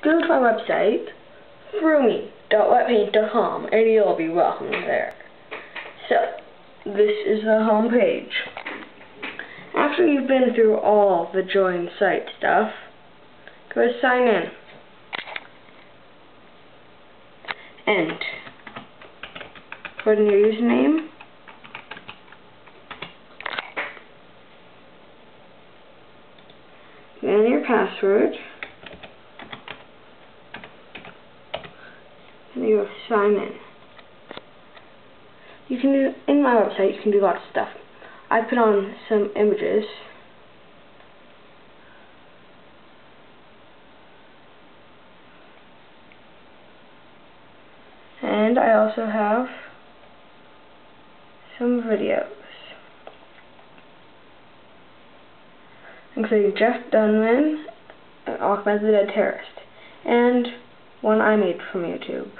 go to my website, froomey.wetpaint.com, and you'll be welcome there. So, this is the home page. After you've been through all the join site stuff, go to sign in. And put in your username. And your password. And you sign in. You can do, in my website, you can do lots of stuff. I put on some images. And I also have some videos, including Jeff Dunman and Ahmed the Dead Terrorist, and one I made from YouTube.